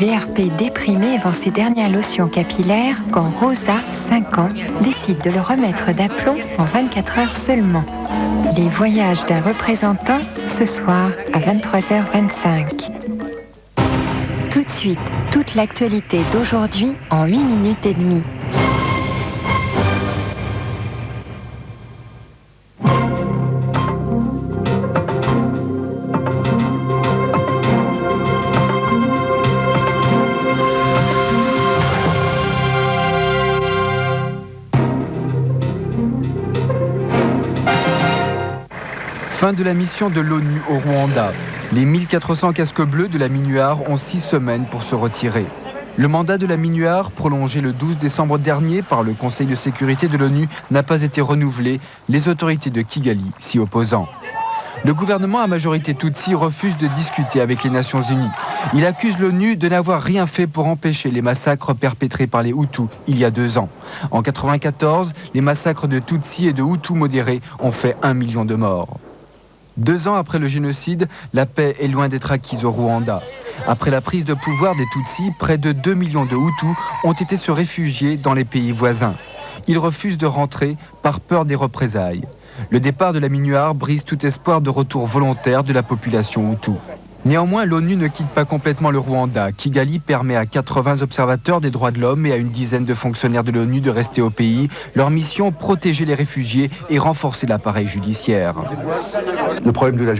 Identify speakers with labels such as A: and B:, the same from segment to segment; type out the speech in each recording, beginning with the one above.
A: VRP déprimé vend ses dernières lotions capillaires quand Rosa, 5 ans, décide de le remettre d'aplomb en 24 heures seulement. Les voyages d'un représentant, ce soir à 23h25. Tout de suite, toute l'actualité d'aujourd'hui en 8 minutes et demie.
B: Fin de la mission de l'ONU au Rwanda. Les 1400 casques bleus de la MINUAR ont 6 semaines pour se retirer. Le mandat de la MINUAR, prolongé le 12 décembre dernier par le Conseil de sécurité de l'ONU, n'a pas été renouvelé, les autorités de Kigali s'y opposant. Le gouvernement à majorité Tutsi refuse de discuter avec les Nations Unies. Il accuse l'ONU de n'avoir rien fait pour empêcher les massacres perpétrés par les Hutus il y a 2 ans. En 1994, les massacres de Tutsis et de Hutus modérés ont fait 1 million de morts. 2 ans après le génocide, la paix est loin d'être acquise au Rwanda. Après la prise de pouvoir des Tutsis, près de 2 millions de Hutus ont été se réfugier dans les pays voisins. Ils refusent de rentrer par peur des représailles. Le départ de la MINUAR brise tout espoir de retour volontaire de la population Hutu. Néanmoins, l'ONU ne quitte pas complètement le Rwanda. Kigali permet à 80 observateurs des droits de l'homme et à une dizaine de fonctionnaires de l'ONU de rester au pays. Leur mission, protéger les réfugiés et renforcer l'appareil judiciaire.
C: Le problème de la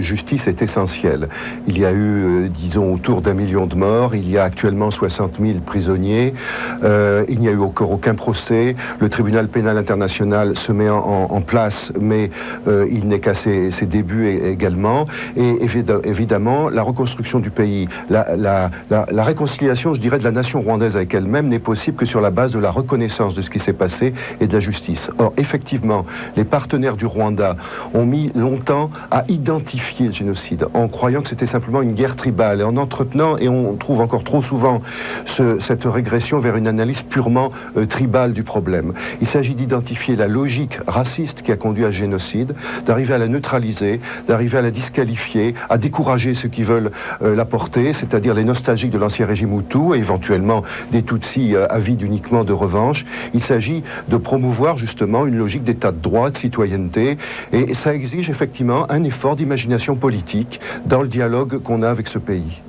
C: justice est essentiel. Il y a eu, disons, autour d'1 million de morts. Il y a actuellement 60 000 prisonniers. Il n'y a eu encore aucun procès. Le tribunal pénal international se met en place, mais il n'est qu'à ses débuts également. Et évidemment, la reconstruction du pays, la réconciliation, je dirais, de la nation rwandaise avec elle-même n'est possible que sur la base de la reconnaissance de ce qui s'est passé et de la justice. Or, effectivement, les partenaires du Rwanda ont mis longtemps à identifier le génocide en croyant que c'était simplement une guerre tribale et en entretenant, et on trouve encore trop souvent cette régression vers une analyse purement tribale du problème. Il s'agit d'identifier la logique raciste qui a conduit à ce génocide, d'arriver à la neutraliser, d'arriver à la disqualifier, à décourager ceux qui veulent la porter, c'est-à-dire les nostalgiques de l'ancien régime Hutu et éventuellement des Tutsis avides uniquement de revanche. Il s'agit de promouvoir justement une logique d'état de droit, de citoyenneté, et ça exige effectivement un effort d'imagination politique dans le dialogue qu'on a avec ce pays.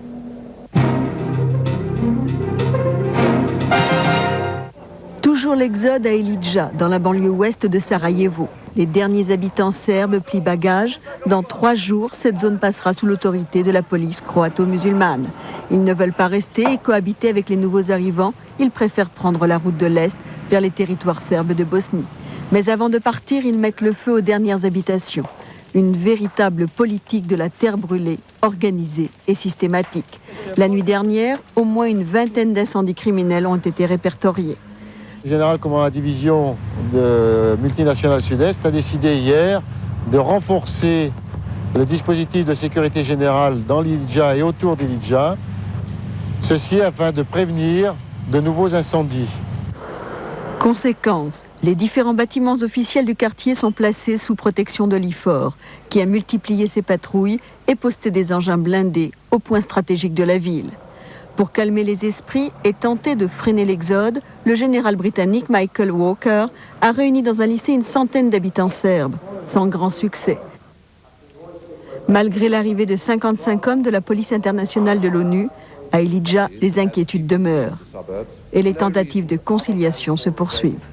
D: Toujours l'exode à Ilidja, dans la banlieue ouest de Sarajevo. Les derniers habitants serbes plient bagages. Dans 3 jours, cette zone passera sous l'autorité de la police croato-musulmane. Ils ne veulent pas rester et cohabiter avec les nouveaux arrivants. Ils préfèrent prendre la route de l'Est vers les territoires serbes de Bosnie. Mais avant de partir, ils mettent le feu aux dernières habitations. Une véritable politique de la terre brûlée, organisée et systématique. La nuit dernière, au moins une vingtaine d'incendies criminels ont été répertoriés.
E: Le général commandant la division de multinationale Sud-Est a décidé hier de renforcer le dispositif de sécurité générale dans l'Ilidja et autour d'Ilidja, ceci afin de prévenir de nouveaux incendies.
D: Conséquence, les différents bâtiments officiels du quartier sont placés sous protection de l'IFOR, qui a multiplié ses patrouilles et posté des engins blindés aux points stratégiques de la ville. Pour calmer les esprits et tenter de freiner l'exode, le général britannique Michael Walker a réuni dans un lycée une centaine d'habitants serbes, sans grand succès. Malgré l'arrivée de 55 hommes de la police internationale de l'ONU, à Ilidja, les inquiétudes demeurent et les tentatives de conciliation se poursuivent.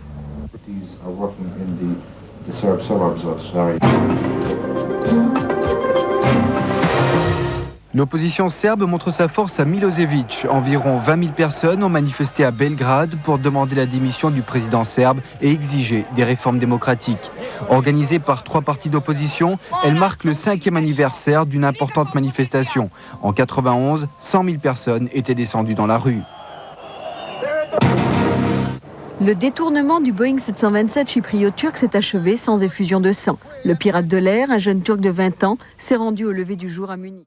B: L'opposition serbe montre sa force à Milosevic. Environ 20 000 personnes ont manifesté à Belgrade pour demander la démission du président serbe et exiger des réformes démocratiques. Organisée par 3 partis d'opposition, elle marque le 5e anniversaire d'une importante manifestation. En 1991, 100 000 personnes étaient descendues dans la rue.
D: Le détournement du Boeing 727 chypriote-turc s'est achevé sans effusion de sang. Le pirate de l'air, un jeune turc de 20 ans, s'est rendu au lever du jour à Munich.